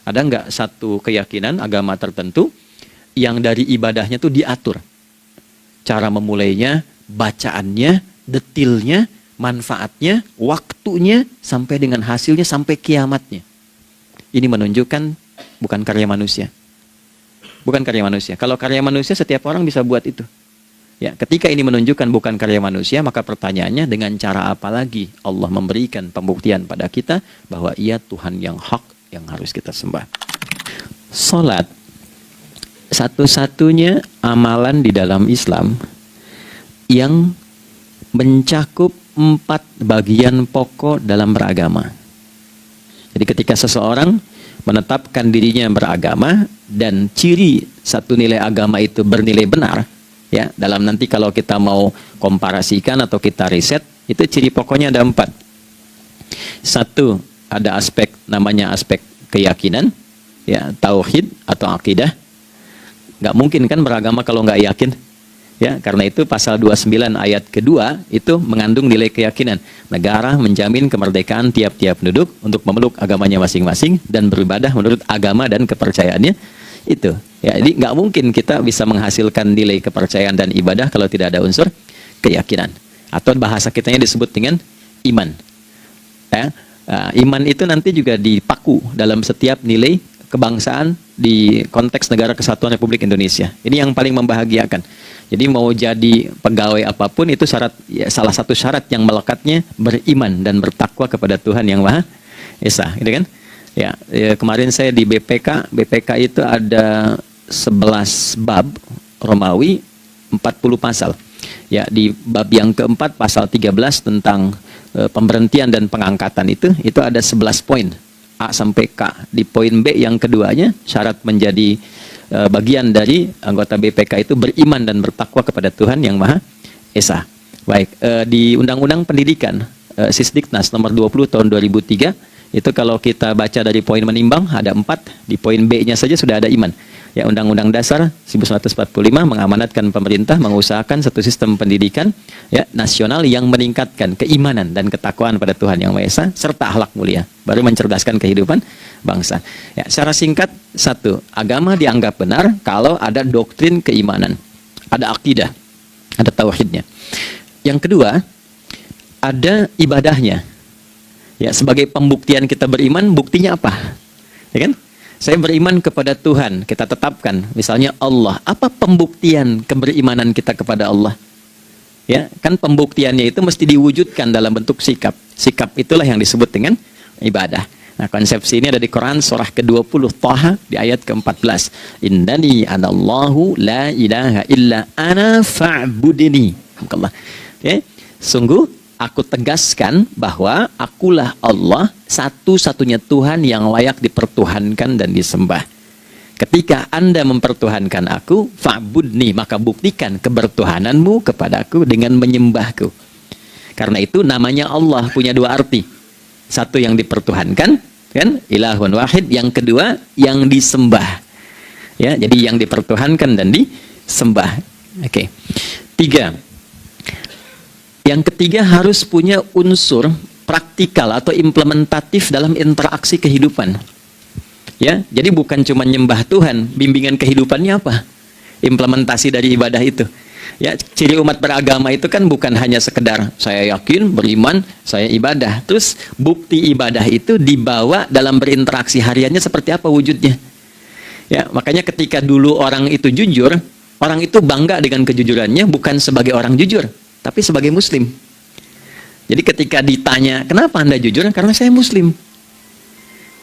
Ada nggak satu keyakinan agama tertentu yang dari ibadahnya tuh diatur? Cara memulainya, bacaannya, detilnya, manfaatnya, waktunya, sampai dengan hasilnya, sampai kiamatnya. Ini menunjukkan bukan karya manusia. Bukan karya manusia. Kalau karya manusia, setiap orang bisa buat itu. Ya, ketika ini menunjukkan bukan karya manusia, maka pertanyaannya dengan cara apa lagi Allah memberikan pembuktian pada kita bahwa Ia Tuhan yang hak yang harus kita sembah. Salat satu-satunya amalan di dalam Islam yang mencakup 4 bagian pokok dalam beragama. Jadi ketika seseorang menetapkan dirinya beragama dan ciri satu nilai agama itu bernilai benar, ya, dalam nanti kalau kita mau komparasikan atau kita riset, itu ciri pokoknya ada 4. Satu, ada aspek namanya aspek keyakinan, ya, tauhid atau akidah. Nggak mungkin kan beragama kalau nggak yakin. Ya, karena itu pasal 29 ayat kedua itu mengandung nilai keyakinan. Negara menjamin kemerdekaan tiap-tiap penduduk untuk memeluk agamanya masing-masing dan beribadah menurut agama dan kepercayaannya itu. Ya, jadi nggak mungkin kita bisa menghasilkan nilai kepercayaan dan ibadah kalau tidak ada unsur keyakinan. Atau bahasa kitanya disebut dengan iman. Ya, iman itu nanti juga dipaku dalam setiap nilai kebangsaan di konteks Negara Kesatuan Republik Indonesia. Ini yang paling membahagiakan. Jadi mau jadi pegawai apapun itu syarat, ya, salah satu syarat yang melekatnya beriman dan bertakwa kepada Tuhan Yang Maha Esa, gitu kan? Ya, kemarin saya di BPK itu ada 11 bab Romawi, 40 pasal. Ya, di bab yang keempat pasal 13 tentang pemberhentian dan pengangkatan itu ada 11 poin A sampai K. Di poin B yang keduanya syarat menjadi bagian dari anggota BPK itu beriman dan bertakwa kepada Tuhan Yang Maha Esa. Baik, di Undang-Undang Pendidikan Sisdiknas nomor 20 tahun 2003 itu kalau kita baca dari poin menimbang ada 4, di poin B-nya saja sudah ada iman. Ya, Undang-Undang Dasar 1945 mengamanatkan pemerintah mengusahakan satu sistem pendidikan, ya, nasional yang meningkatkan keimanan dan ketakwaan pada Tuhan Yang Maha Esa serta akhlak mulia, baru mencerdaskan kehidupan bangsa. Ya, secara singkat, satu, agama dianggap benar kalau ada doktrin keimanan, ada akidah, ada tauhidnya. Yang kedua, ada ibadahnya. Ya, sebagai pembuktian kita beriman, buktinya apa? Ya kan? Saya beriman kepada Tuhan, kita tetapkan, misalnya Allah. Apa pembuktian keberimanan kita kepada Allah? Ya, kan pembuktiannya itu mesti diwujudkan dalam bentuk sikap. Sikap itulah yang disebut dengan ibadah. Nah, konsepsi ini ada di Quran surah ke-20 Thaha di ayat ke-14. Innani anallahu la ilaha illa ana fa'budini. Ya, sungguh aku tegaskan bahwa akulah Allah, satu-satunya Tuhan yang layak dipertuhankan dan disembah. Ketika Anda mempertuhankan aku, fa'budni, maka buktikan kebertuhananmu kepadaku dengan menyembahku. Karena itu namanya Allah punya 2 arti. Satu yang dipertuhankan, kan, ilahun wahid. Yang kedua yang disembah. Ya, jadi yang dipertuhankan dan disembah. Oke. 3. Yang ketiga harus punya unsur praktikal atau implementatif dalam interaksi kehidupan. Ya, jadi bukan cuma nyembah Tuhan, bimbingan kehidupannya apa? Implementasi dari ibadah itu. Ya, ciri umat beragama itu kan bukan hanya sekedar saya yakin, beriman, saya ibadah. Terus bukti ibadah itu dibawa dalam berinteraksi hariannya seperti apa wujudnya. Ya, makanya ketika dulu orang itu jujur, orang itu bangga dengan kejujurannya bukan sebagai orang jujur, tapi sebagai muslim. Jadi ketika ditanya, kenapa Anda jujur? Karena saya muslim.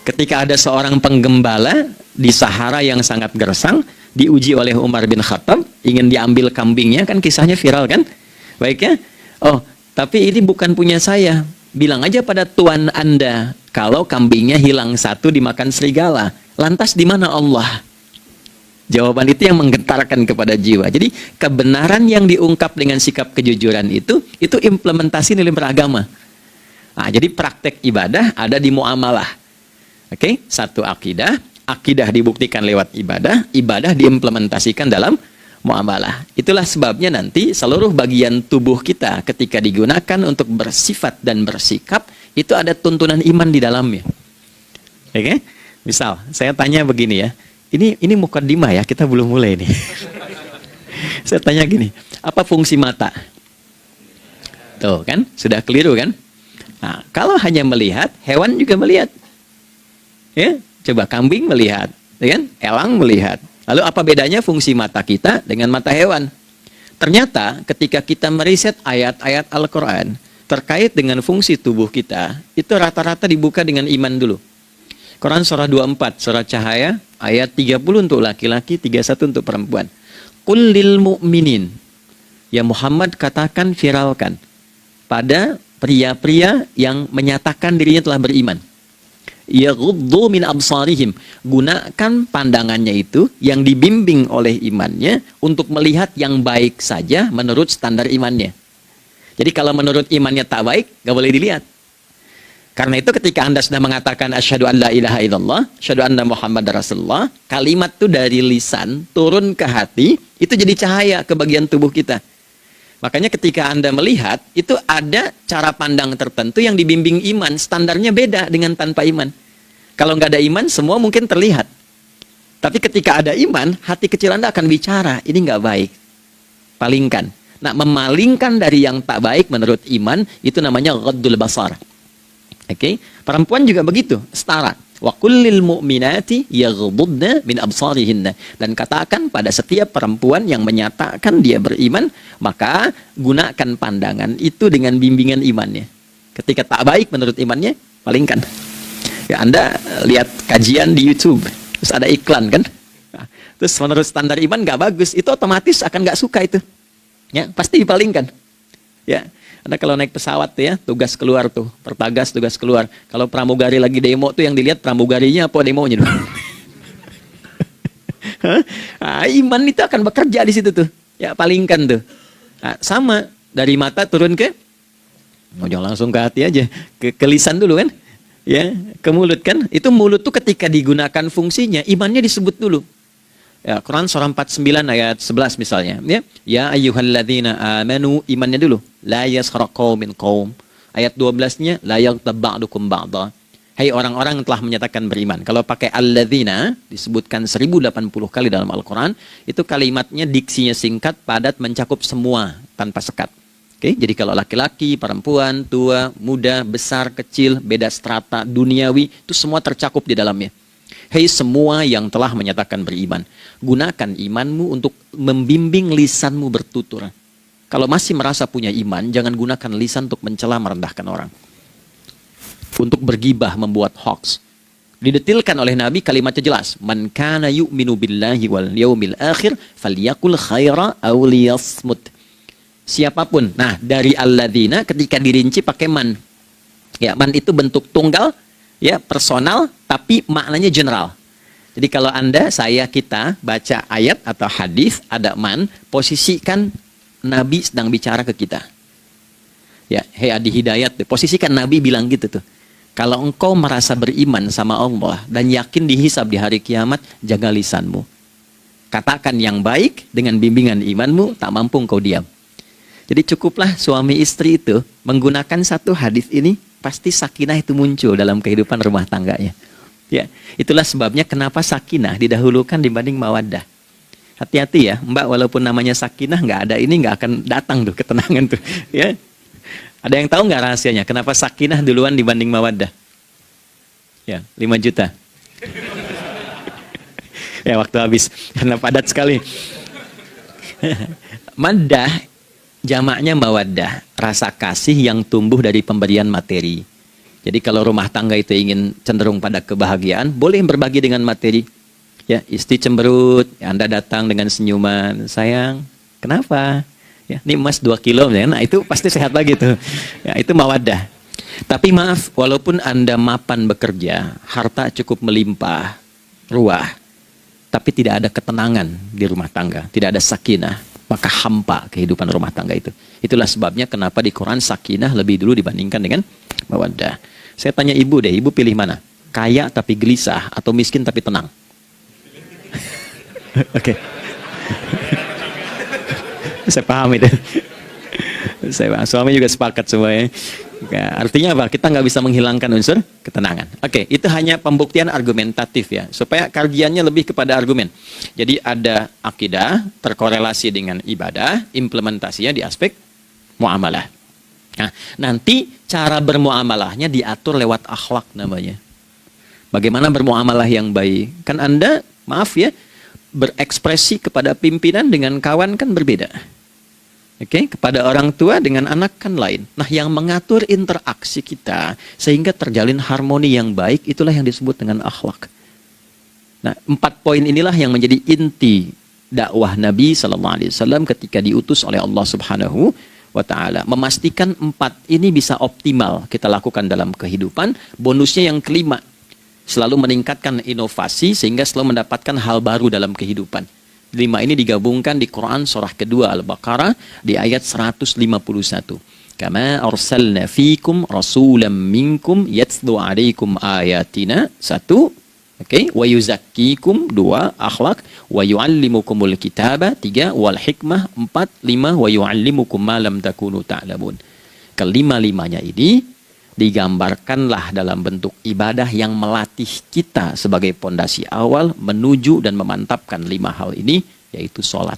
Ketika ada seorang penggembala di Sahara yang sangat gersang, diuji oleh Umar bin Khattab, ingin diambil kambingnya, kan kisahnya viral kan? Baik ya? Oh, tapi ini bukan punya saya. Bilang aja pada tuan Anda, kalau kambingnya hilang satu dimakan serigala. Lantas di mana Allah? Jawaban itu yang menggetarkan kepada jiwa. Jadi kebenaran yang diungkap dengan sikap kejujuran itu implementasi nilai beragama. Nah, jadi praktek ibadah ada di muamalah. Oke, satu akidah, akidah dibuktikan lewat ibadah, ibadah diimplementasikan dalam muamalah. Itulah sebabnya nanti seluruh bagian tubuh kita ketika digunakan untuk bersifat dan bersikap, itu ada tuntunan iman di dalamnya. Oke? Misal, saya tanya begini ya. Ini mukaddimah ya, kita belum mulai nih. Saya tanya gini, apa fungsi mata? Tuh kan, sudah keliru kan? Nah, kalau hanya melihat, hewan juga melihat. Ya, coba kambing melihat, ya kan? Elang melihat. Lalu apa bedanya fungsi mata kita dengan mata hewan? Ternyata ketika kita meriset ayat-ayat Al-Quran terkait dengan fungsi tubuh kita, itu rata-rata dibuka dengan iman dulu. Quran surah 24, surah Cahaya, ayat 30 untuk laki-laki, 31 untuk perempuan. Qul lil mu'minin. Ya Muhammad, katakan, viralkan pada pria-pria yang menyatakan dirinya telah beriman. Yaghuddu min absarihim. Gunakan pandangannya itu yang dibimbing oleh imannya untuk melihat yang baik saja menurut standar imannya. Jadi kalau menurut imannya tak baik, gak boleh dilihat. Karena itu ketika Anda sudah mengatakan asyhadu an la ilaha illallah, asyhadu anna Muhammad Rasulullah, kalimat itu dari lisan turun ke hati, itu jadi cahaya ke bagian tubuh kita. Makanya ketika Anda melihat, itu ada cara pandang tertentu yang dibimbing iman, standarnya beda dengan tanpa iman. Kalau nggak ada iman, semua mungkin terlihat. Tapi ketika ada iman, hati kecil Anda akan bicara, ini nggak baik. Palingkan. Nah, memalingkan dari yang tak baik menurut iman, itu namanya ghaddul basar. Oke, perempuan juga begitu, setara. Wa kullil mu'minati yaghdudna min absarihinna. Dan katakan pada setiap perempuan yang menyatakan dia beriman, maka gunakan pandangan itu dengan bimbingan imannya. Ketika tak baik menurut imannya, palingkan. Ya, Anda lihat kajian di YouTube, terus ada iklan kan? Nah, terus menurut standar iman nggak bagus, itu otomatis akan nggak suka itu. Ya, pasti dipalingkan. Ya. Anda kalau naik pesawat tuh ya, tugas keluar tuh, pertagas tugas keluar. Kalau pramugari lagi demo tuh yang dilihat pramugarinya apa demonya tuh. Nah, iman itu akan bekerja di situ tuh. Ya, palingkan tuh. Nah, sama dari mata turun ke, jangan langsung ke hati aja, ke lisan dulu kan. Ya, ke mulut kan. Itu mulut tuh ketika digunakan fungsinya, imannya disebut dulu. Ya, Quran surah 49 ayat 11 misalnya, ya. Ya ayyuhalladzina amanu, imannya dulu. La yaskhar qaumin qaum. Ayat 12-nya la yaghtab ba'dukum ba'dha. Hai orang-orang yang telah menyatakan beriman. Kalau pakai alladzina disebutkan 1080 kali dalam Al-Qur'an, itu kalimatnya diksinya singkat, padat, mencakup semua tanpa sekat. Oke, jadi kalau laki-laki, perempuan, tua, muda, besar, kecil, beda strata, duniawi, itu semua tercakup di dalamnya. Hei semua yang telah menyatakan beriman, gunakan imanmu untuk membimbing lisanmu bertutur. Kalau masih merasa punya iman, jangan gunakan lisan untuk mencela, merendahkan orang. Untuk bergibah, membuat hoax. Didetilkan oleh Nabi, kalimatnya jelas. Man kana yu'minu billahi wal yaumil akhir, falyakul khaira aw liyasmut. Siapapun. Nah, dari alladzina ketika dirinci pakai man. Ya, man itu bentuk tunggal, ya, personal, tapi maknanya general. Jadi kalau Anda, saya, kita baca ayat atau hadis ada man, posisikan Nabi sedang bicara ke kita. Ya, hei adi hidayat, posisikan Nabi bilang gitu tuh. Kalau engkau merasa beriman sama Allah dan yakin dihisab di hari kiamat, jaga lisanmu. Katakan yang baik dengan bimbingan imanmu, tak mampu engkau diam. Jadi cukuplah suami istri itu menggunakan satu hadis ini, pasti sakinah itu muncul dalam kehidupan rumah tangganya. Ya, itulah sebabnya kenapa sakinah didahulukan dibanding mawaddah. Hati-hati ya, Mbak, walaupun namanya sakinah, nggak ada ini nggak akan datang tuh ketenangan tuh. Ya, ada yang tahu nggak rahasianya? Kenapa sakinah duluan dibanding mawaddah? Ya, 5 juta. Ya, waktu habis karena padat sekali. Maddah jamaknya mawaddah, rasa kasih yang tumbuh dari pemberian materi. Jadi kalau rumah tangga itu ingin cenderung pada kebahagiaan, boleh berbagi dengan materi. Ya, istri cemberut, ya, Anda datang dengan senyuman, sayang, kenapa? Ya, ini emas 2 kilo, ya. Nah itu pasti sehat lagi tuh. Ya, itu mawaddah. Tapi maaf, walaupun Anda mapan bekerja, harta cukup melimpah, ruah, tapi tidak ada ketenangan di rumah tangga, tidak ada sakinah, maka hampa kehidupan rumah tangga itu. Itulah sebabnya kenapa di Quran sakinah lebih dulu dibandingkan dengan mawaddah. Saya tanya ibu deh, ibu pilih mana? Kaya tapi gelisah atau miskin tapi tenang? Oke. Saya paham itu. Saya paham. Suami juga sepakat semuanya. Ya, artinya apa? Kita nggak bisa menghilangkan unsur ketenangan. Oke, itu hanya pembuktian argumentatif ya, supaya kajiannya lebih kepada argumen. Jadi ada akidah terkorelasi dengan ibadah, implementasinya di aspek muamalah. Nah, nanti cara bermuamalahnya diatur lewat akhlak namanya. Bagaimana bermuamalah yang baik? Kan Anda, maaf ya, berekspresi kepada pimpinan dengan kawan kan berbeda. Oke, kepada orang tua dengan anak kan lain. Nah, yang mengatur interaksi kita sehingga terjalin harmoni yang baik, itulah yang disebut dengan akhlak. Nah, 4 poin inilah yang menjadi inti dakwah Nabi SAW ketika diutus oleh Allah Subhanahu wa Ta'ala. Memastikan 4 ini bisa optimal kita lakukan dalam kehidupan. Bonusnya yang kelima, selalu meningkatkan inovasi sehingga selalu mendapatkan hal baru dalam kehidupan. 5 ini digabungkan di Quran surah kedua Al-Baqarah di ayat 151. Kama arsalna fikum rasulam minkum yatslu alaikum ayatina. 1. Oke, wa yuzakkikum. 2. Akhlak. Wa yuallimukumul kitaba. 3. Wal hikmah. 4. 5. Wa yuallimukum ma lam takunu ta'lamun. Kelima-limanya ini digambarkanlah dalam bentuk ibadah yang melatih kita sebagai pondasi awal menuju dan memantapkan 5 hal ini, yaitu sholat.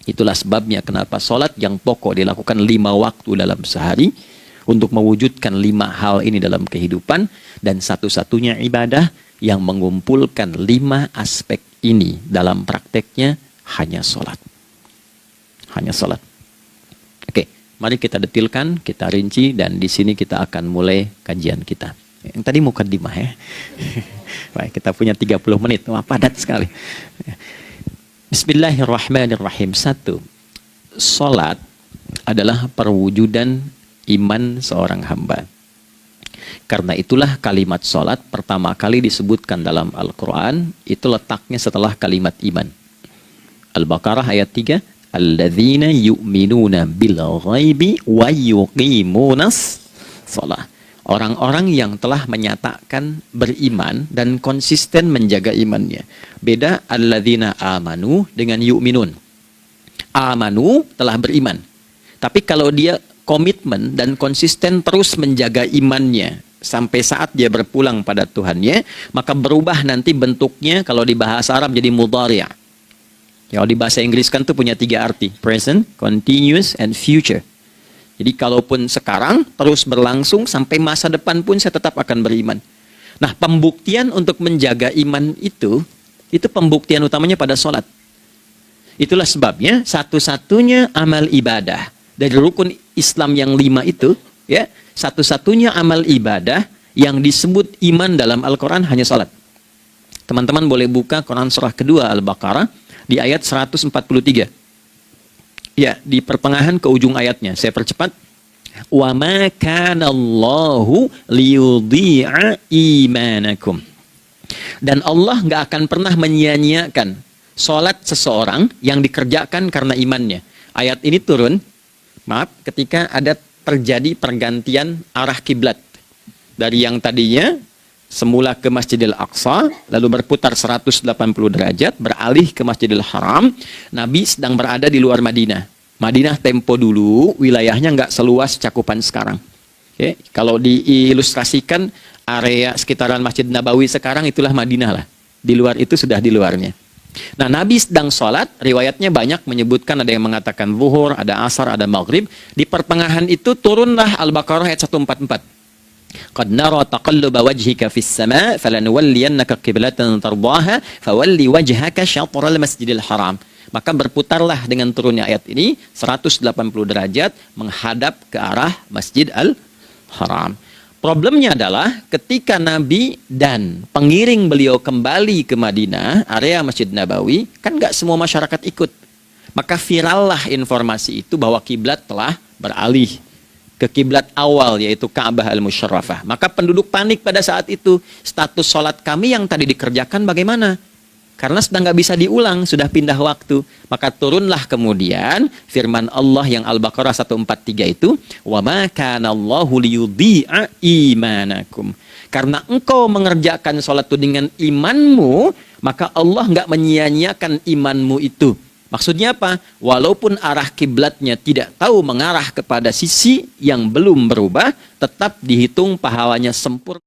Itulah sebabnya kenapa sholat yang pokok dilakukan 5 waktu dalam sehari untuk mewujudkan 5 hal ini dalam kehidupan, dan satu-satunya ibadah yang mengumpulkan 5 aspek ini dalam prakteknya hanya sholat. Hanya sholat. Mari kita detilkan, kita rinci, dan di sini kita akan mulai kajian kita. Yang tadi mukadimah ya. Baik, kita punya 30 menit. Wah, padat sekali. Bismillahirrahmanirrahim. 1. Salat adalah perwujudan iman seorang hamba. Karena itulah kalimat salat pertama kali disebutkan dalam Al-Quran, itu letaknya setelah kalimat iman. Al-Baqarah ayat 3. Alladzina yu'minuna bil ghaibi wa yuqimunas shalah. Orang-orang yang telah menyatakan beriman dan konsisten menjaga imannya. Beda alladzina amanu dengan yu'minun. Amanu telah beriman. Tapi kalau dia komitmen dan konsisten terus menjaga imannya sampai saat dia berpulang pada Tuhannya, maka berubah nanti bentuknya kalau di bahasa Arab jadi mudhari'. Kalau di bahasa Inggris kan tuh punya 3 arti. Present, continuous, and future. Jadi kalaupun sekarang terus berlangsung sampai masa depan pun saya tetap akan beriman. Nah, pembuktian untuk menjaga iman itu pembuktian utamanya pada sholat. Itulah sebabnya satu-satunya amal ibadah dari rukun Islam yang 5 itu, ya, satu-satunya amal ibadah yang disebut iman dalam Al-Quran hanya sholat. Teman-teman boleh buka Quran surah kedua Al-Baqarah di ayat 143. Ya, di pertengahan ke ujung ayatnya. Saya percepat. Wa ma kana Allahu liyudhi'a imanakum. Dan Allah nggak akan pernah menyia-nyiakan salat seseorang yang dikerjakan karena imannya. Ayat ini turun, maaf, ketika ada terjadi pergantian arah kiblat. Dari yang tadinya semula ke Masjidil Aqsa, lalu berputar 180 derajat, beralih ke Masjidil Haram. Nabi sedang berada di luar Madinah. Madinah tempo dulu, wilayahnya nggak seluas cakupan sekarang. Oke, kalau diilustrasikan, area sekitaran Masjid Nabawi sekarang itulah Madinah lah. Di luar itu sudah di luarnya. Nah, Nabi sedang sholat, riwayatnya banyak menyebutkan, ada yang mengatakan zuhur, ada asar, ada maghrib. Di pertengahan itu turunlah Al-Baqarah ayat 144. Qad nara taqalluba wajhika fis sama' falanuwalliyannaka qiblatan tardaha fawalli wajhaka syatral masjidil haram. Maka berputarlah dengan turunnya ayat ini 180 derajat menghadap ke arah Masjid Al-Haram. Problemnya adalah ketika Nabi dan pengiring beliau kembali ke Madinah, area Masjid Nabawi, kan nggak semua masyarakat ikut. Maka virallah informasi itu bahwa kiblat telah beralih ke kiblat awal, yaitu Ka'bah Al-Musyarrafah. Maka penduduk panik pada saat itu. Status sholat kami yang tadi dikerjakan bagaimana? Karena sedang nggak bisa diulang, sudah pindah waktu. Maka turunlah kemudian firman Allah yang Al-Baqarah 143 itu, wa ma kana Allahu liyudhi'a imanakum. Karena engkau mengerjakan sholat itu dengan imanmu, maka Allah nggak menyia-nyiakan imanmu itu. Maksudnya apa? Walaupun arah kiblatnya tidak tahu mengarah kepada sisi yang belum berubah, tetap dihitung pahalanya sempurna.